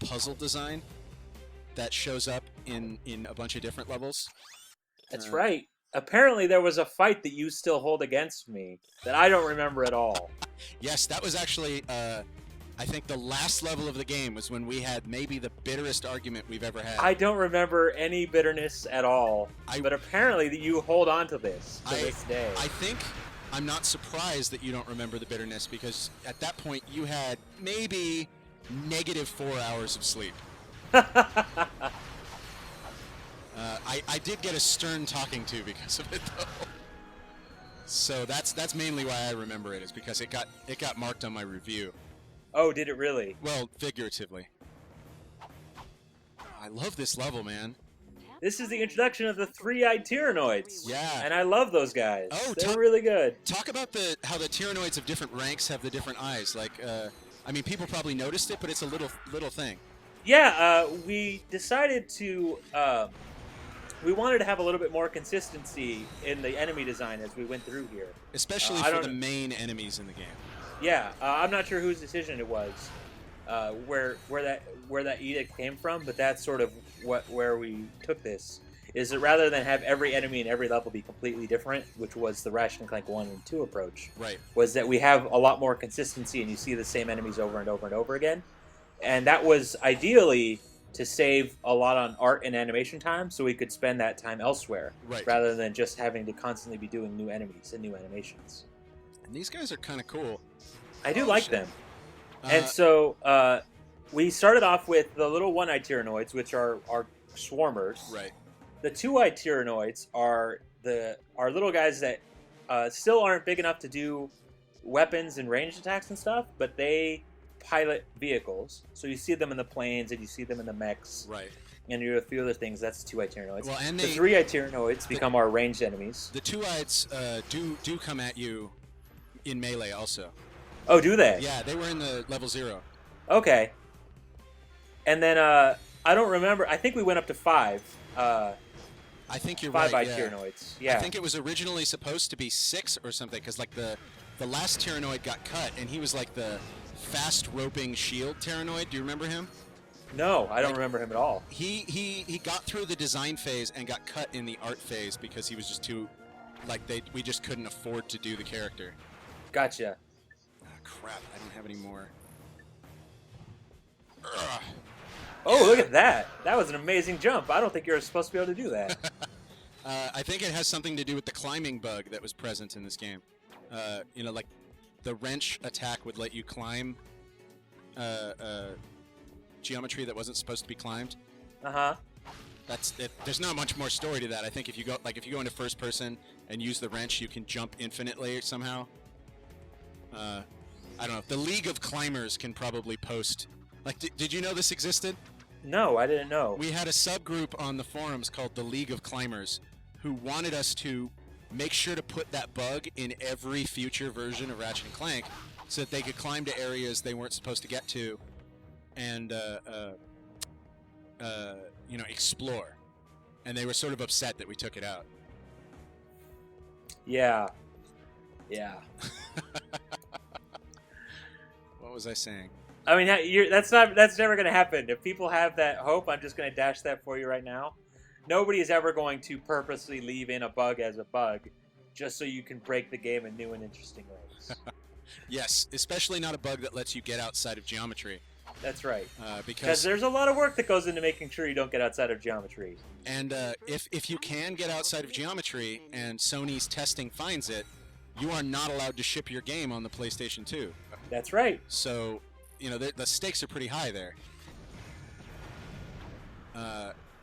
puzzle design that shows up in a bunch of different levels. That's right. Apparently, there was a fight that you still hold against me that I don't remember at all. Yes, that was actually, I think the last level of the game was when we had maybe the bitterest argument we've ever had. I don't remember any bitterness at all, but apparently that you hold on to this day. I think I'm not surprised that you don't remember the bitterness, because at that point you had maybe -4 hours of sleep. I did get a stern talking to because of it, though. So that's mainly why I remember it, is because it got marked on my review. Oh, did it really? Well, figuratively. I love this level, man. This is the introduction of the three-eyed Tyrannoids. Yeah. And I love those guys. Oh, they're really good. Talk about how the Tyrannoids of different ranks have the different eyes. Like, I mean, people probably noticed it, but it's a little thing. Yeah, we decided to... we wanted to have a little bit more consistency in the enemy design as we went through here. Especially for the main enemies in the game. Yeah, I'm not sure whose decision it was, where that edict came from, but that's sort of where we took this. Is that rather than have every enemy in every level be completely different, which was the Ratchet and Clank 1 and 2 approach, right? Was that we have a lot more consistency and you see the same enemies over and over and over again, and that was ideally to save a lot on art and animation time, so we could spend that time elsewhere, right, rather than just having to constantly be doing new enemies and new animations. And these guys are kind of cool. I do like them. And so we started off with the little one-eyed Tyrannoids, which are swarmers. Right. The two-eyed Tyrannoids are little guys that still aren't big enough to do weapons and ranged attacks and stuff, but they pilot vehicles. So you see them in the planes and you see them in the mechs. Right. And you do a few other things. That's the two-eyed Tyrannoids. Well, and the three-eyed Tyrannoids become our ranged enemies. The two-eyeds do come at you in melee also. Oh, do they? Yeah, they were in the level 0. Okay. And then I don't remember. I think we went up to 5. I think you're 5 right. 5 Tyrannoids. Yeah. I think it was originally supposed to be 6 or something, because like the last Tyrannoid got cut, and he was like the fast roping shield Tyrannoid. Do you remember him? No, I don't remember him at all. He got through the design phase and got cut in the art phase because he was just too, like we just couldn't afford to do the character. Gotcha. Crap, I don't have any more. Oh, look at that. That was an amazing jump. I don't think you're supposed to be able to do that. I think it has something to do with the climbing bug that was present in this game. Like the wrench attack would let you climb geometry that wasn't supposed to be climbed. Uh-huh. That's it. There's not much more story to that. I think if you go into first person and use the wrench, you can jump infinitely somehow. I don't know. The League of Climbers can probably post. Like, did you know this existed? No, I didn't know. We had a subgroup on the forums called the League of Climbers who wanted us to make sure to put that bug in every future version of Ratchet and Clank so that they could climb to areas they weren't supposed to get to and, explore. And they were sort of upset that we took it out. Yeah. Yeah. What was I saying? I mean, that's never going to happen. If people have that hope, I'm just going to dash that for you right now. Nobody is ever going to purposely leave in a bug as a bug just so you can break the game in new and interesting ways. Yes, especially not a bug that lets you get outside of geometry. That's right. Because there's a lot of work that goes into making sure you don't get outside of geometry. And if you can get outside of geometry and Sony's testing finds it, you are not allowed to ship your game on the PlayStation 2. That's right. So, the stakes are pretty high there.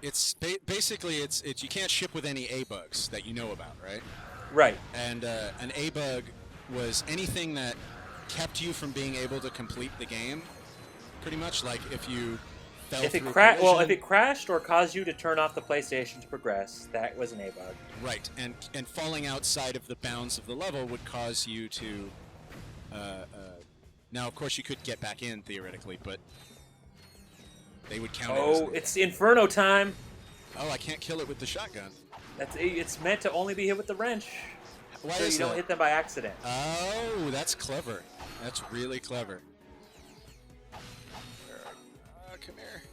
It's basically you can't ship with any A bugs that you know about, right? Right. And an A bug was anything that kept you from being able to complete the game. Pretty much, like if you fell if through if it crashed or caused you to turn off the PlayStation to progress, that was an A bug. Right, and falling outside of the bounds of the level would cause you to. Now, of course, you could get back in theoretically, but they would count it. Oh, it's Inferno time! Oh, I can't kill it with the shotgun. It's meant to only be hit with the wrench. Why so is you don't hit them by accident. Oh, that's clever. That's really clever. Come here.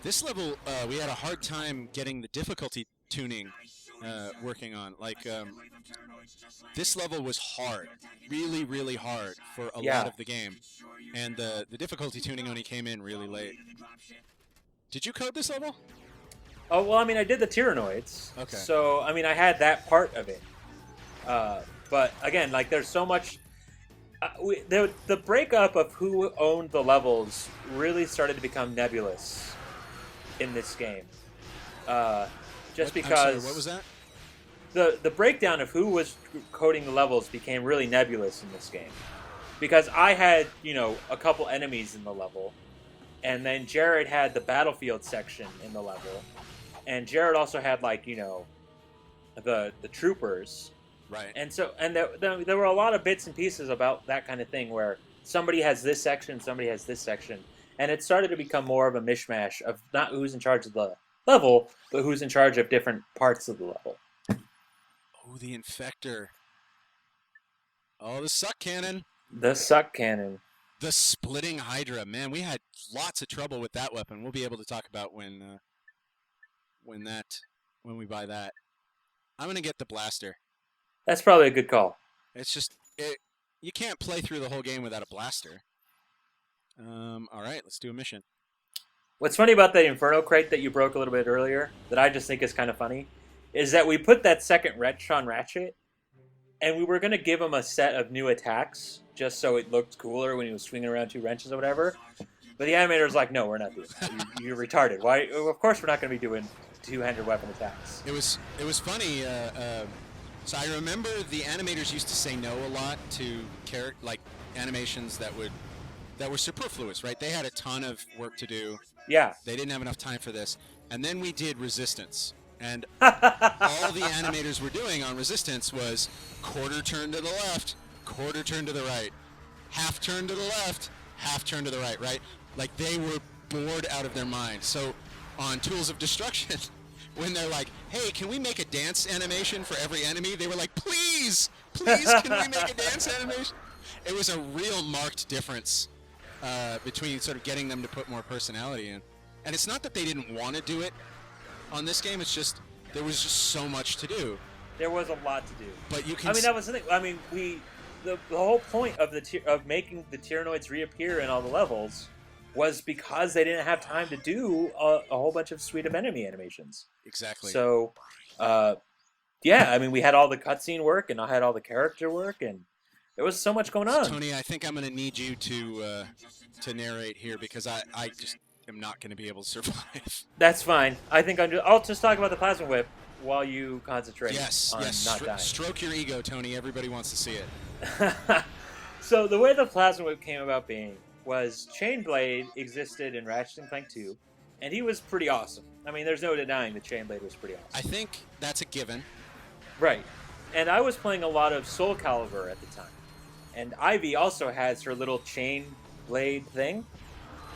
This level, we had a hard time getting the difficulty tuning working on. Like, this level was hard, really, really hard for a lot of the game, and the difficulty tuning only came in really late. Did you code this level? Oh, well, I mean, I did the Tyrannoids. Okay. So, I mean, I had that part of it. But again, like, there's so much. The breakup of who owned the levels really started to become nebulous in this game. Just because. I'm sorry, what was that? The breakdown of who was coding the levels became really nebulous in this game. Because I had, a couple enemies in the level. And then Jared had the battlefield section in the level. And Jared also had, like, the troopers. Right. And so, there were a lot of bits and pieces about that kind of thing where somebody has this section, somebody has this section. And it started to become more of a mishmash of not who's in charge of the level, but who's in charge of different parts of the level. Oh, the Infector. Oh, the Suck Cannon. The Suck Cannon. The Splitting Hydra. Man, we had lots of trouble with that weapon. We'll be able to talk about when we buy that. I'm going to get the Blaster. That's probably a good call. It's just, you can't play through the whole game without a Blaster. All right, let's do a mission. What's funny about the Inferno crate that you broke a little bit earlier, that I just think is kind of funny, is that we put that second wrench on Ratchet, and we were going to give him a set of new attacks, just so it looked cooler when he was swinging around two wrenches or whatever. But the animator was like, no, we're not doing that. You're retarded. Why? Of course we're not going to be doing two-handed weapon attacks. It was funny. So I remember the animators used to say no a lot to animations that were superfluous, right? They had a ton of work to do. Yeah. They didn't have enough time for this. And then we did Resistance. And all the animators were doing on Resistance was quarter turn to the left, quarter turn to the right, half turn to the left, half turn to the right, right? Like, they were bored out of their mind. So on Tools of Destruction, when they're like, hey, can we make a dance animation for every enemy? They were like, please, can we make a dance animation? It was a real marked difference between sort of getting them to put more personality in. And it's not that they didn't want to do it on this game, it's just there was just so much to do. There was a lot to do. But you can that was the thing. I mean, the whole point of making the Tyrannoids reappear in all the levels was because they didn't have time to do a whole bunch of suite of enemy animations. Exactly. So, yeah, I mean, we had all the cutscene work, and I had all the character work, and there was so much going on. Tony, I think I'm going to need you to narrate here because I just am not going to be able to survive. That's fine. I think I'll just talk about the Plasma Whip while you concentrate on not dying. Stroke your ego, Tony. Everybody wants to see it. So the way the Plasma Whip came about being was Chainblade existed in Ratchet and Clank 2, and he was pretty awesome. I mean, there's no denying that Chainblade was pretty awesome. I think that's a given. Right. And I was playing a lot of Soul Calibur at the time. And Ivy also has her little Chainblade thing.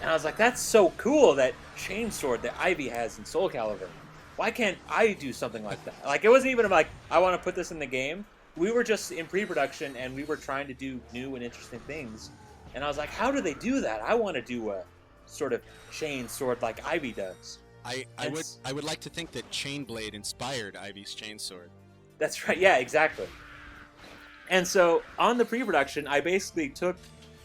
And I was like, that's so cool, that chainsword that Ivy has in Soul Calibur. Why can't I do something like that? Like, it wasn't even like, I want to put this in the game. We were just in pre-production, and we were trying to do new and interesting things. And I was like, how do they do that? I want to do a sort of chain sword like Ivy does. I would like to think that Chainblade inspired Ivy's chainsword. That's right. Yeah, exactly. And so on the pre-production, I basically took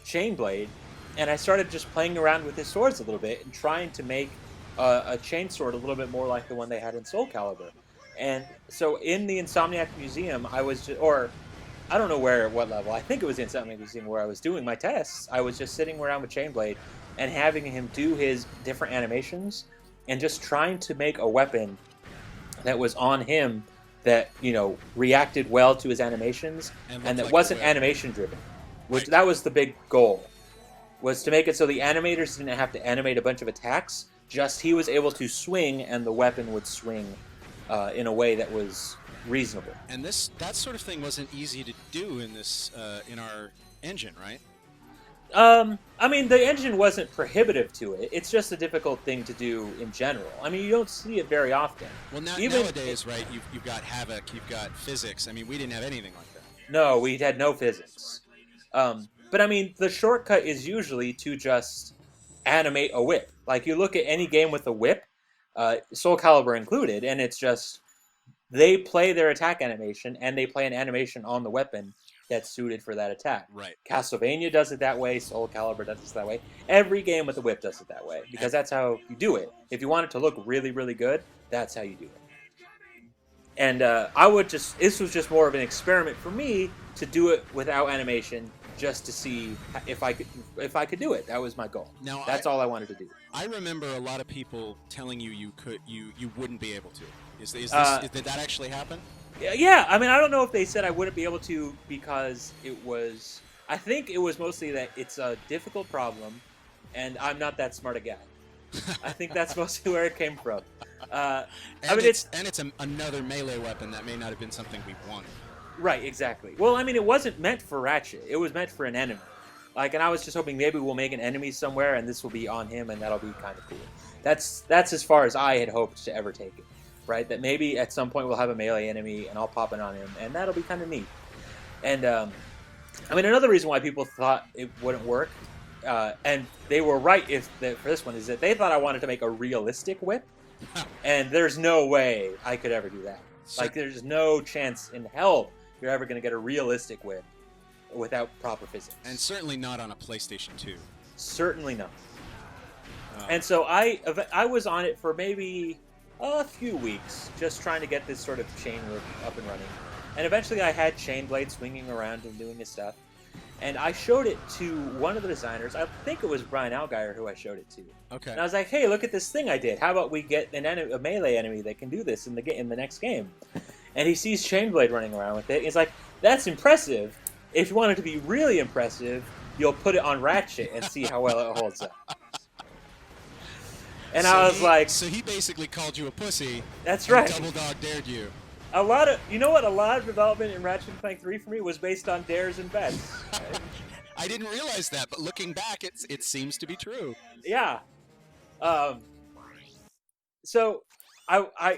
Chainblade, and I started just playing around with his swords a little bit and trying to make a chainsword a little bit more like the one they had in Soul Calibur. And so in the Insomniac Museum, I was just, or I don't know what level, I think it was the Insomniac Museum where I was doing my tests. I was just sitting around with Chainblade and having him do his different animations and just trying to make a weapon that was on him that, reacted well to his animations and that wasn't animation driven, which that was the big goal, was to make it so the animators didn't have to animate a bunch of attacks, just he was able to swing and the weapon would swing in a way that was reasonable. And that sort of thing wasn't easy to do in this in our engine, right? I mean, the engine wasn't prohibitive to it. It's just a difficult thing to do in general. I mean, you don't see it very often. Well, nowadays, right, you've got Havoc, you've got physics. I mean, we didn't have anything like that. No, we had no physics. But, I mean, the shortcut is usually to just animate a whip. Like you look at any game with a whip, Soul Calibur included, and it's just they play their attack animation and they play an animation on the weapon that's suited for that attack. Right. Castlevania does it that way. Soul Calibur does it that way. Every game with a whip does it that way because that's how you do it. If you want it to look really, really good, that's how you do it. And this was just more of an experiment for me to do it without animation, just to see if I could do it. That was my goal. Now, that's all I wanted to do. I remember a lot of people telling you you wouldn't be able to. Did that actually happen? Yeah, I mean, I don't know if they said I wouldn't be able to because I think it was mostly that it's a difficult problem, and I'm not that smart a guy. I think that's mostly where it came from. It's another melee weapon that may not have been something we wanted. Right, exactly. Well, I mean, it wasn't meant for Ratchet. It was meant for an enemy. And I was just hoping maybe we'll make an enemy somewhere, and this will be on him, and that'll be kind of cool. That's as far as I had hoped to ever take it. Right, that maybe at some point we'll have a melee enemy, and I'll pop it on him, and that'll be kind of neat. And I mean, another reason why people thought it wouldn't work, and they were right for this one, is that they thought I wanted to make a realistic whip, and there's no way I could ever do that. Like, there's no chance in hell you're ever going to get a realistic whip without proper physics. And certainly not on a PlayStation 2. Certainly not. And so I was on it for maybe a few weeks, just trying to get this sort of chain whip up and running. And eventually I had Chainblade swinging around and doing his stuff. And I showed it to one of the designers. I think it was Brian Algeier who I showed it to. Okay. And I was like, hey, look at this thing I did. How about we get a melee enemy that can do this in the next game? And he sees Chainblade running around with it. He's like, that's impressive. If you want it to be really impressive, you'll put it on Ratchet and see how well it holds up. And I was like... So he basically called you a pussy. That's right. Double dog dared you. A lot of development in Ratchet and Clank 3 for me was based on dares and bets. I didn't realize that, but looking back, it seems to be true. Yeah. So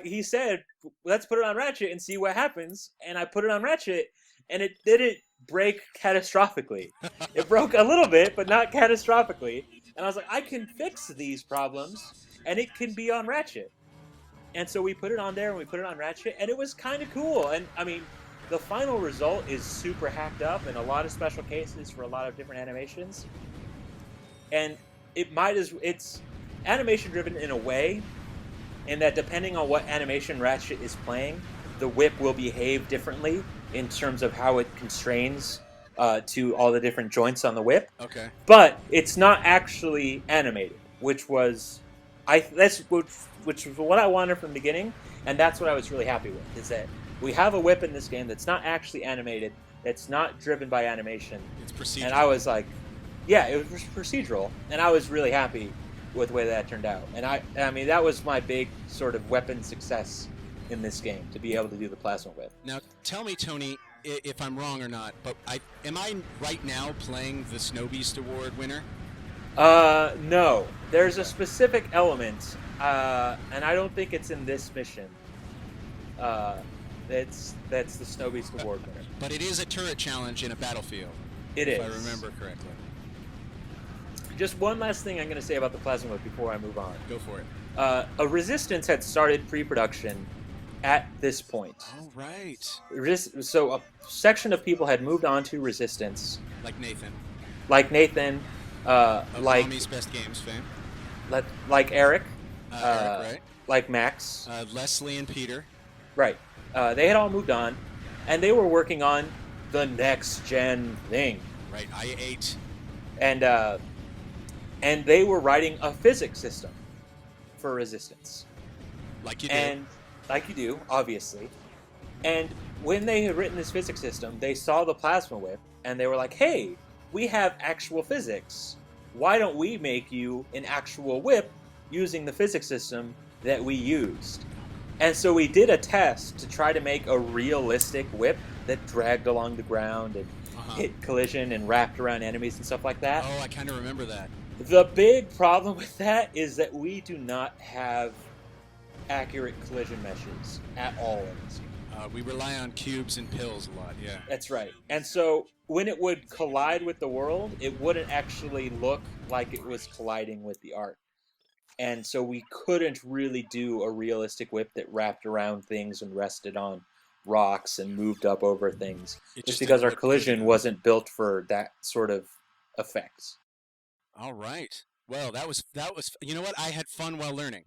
he said, let's put it on Ratchet and see what happens. And I put it on Ratchet, and it didn't break catastrophically. It broke a little bit, but not catastrophically. And I was like, I can fix these problems, and it can be on Ratchet. And so we put it on there, and we put it on Ratchet, and it was kind of cool. And, I mean, the final result is super hacked up, and a lot of special cases for a lot of different animations. And it's animation-driven in a way, in that depending on what animation Ratchet is playing, the whip will behave differently in terms of how it constrains to all the different joints on the whip. Okay. But it's not actually animated, which was what I wanted from the beginning, and that's what I was really happy with, is that we have a whip in this game that's not actually animated, that's not driven by animation. It's procedural. And I was like, yeah, it was procedural, and I was really happy with the way that turned out. And I mean, that was my big sort of weapon success in this game, to be able to do the plasma whip. Now, tell me, Tony, if I'm wrong or not, but am I right now playing the Snow Beast Award winner? No. There's a specific element, and I don't think it's in this mission. That's the Snow Beast Award winner. But it is a turret challenge in a battlefield. It is. If I remember correctly. Just one last thing I'm going to say about the plasma whip before I move on. Go for it. A Resistance had started pre-production at this point. Oh, right. So a section of people had moved on to Resistance. Like Nathan. Like Mommy's Best Games fame. Like Eric. Eric, right. Like Max. Leslie and Peter. Right. They had all moved on, and they were working on the next-gen thing. Right, I-8. And they were writing a physics system for Resistance. Like you do. And like you do, obviously. And when they had written this physics system, they saw the plasma whip, and they were like, hey, we have actual physics. Why don't we make you an actual whip using the physics system that we used? And so we did a test to try to make a realistic whip that dragged along the ground and hit collision and wrapped around enemies and stuff like that. Oh, I kind of remember that. The big problem with that is that we do not have accurate collision meshes at all in this game. We rely on cubes and pills a lot, yeah. That's right. And so when it would collide with the world, it wouldn't actually look like it was colliding with the art. And so we couldn't really do a realistic whip that wrapped around things and rested on rocks and moved up over things, It just just because didn't our look good collision enough. wasn't built for that sort of effects. All right. Well, that was. You know what? I had fun while learning.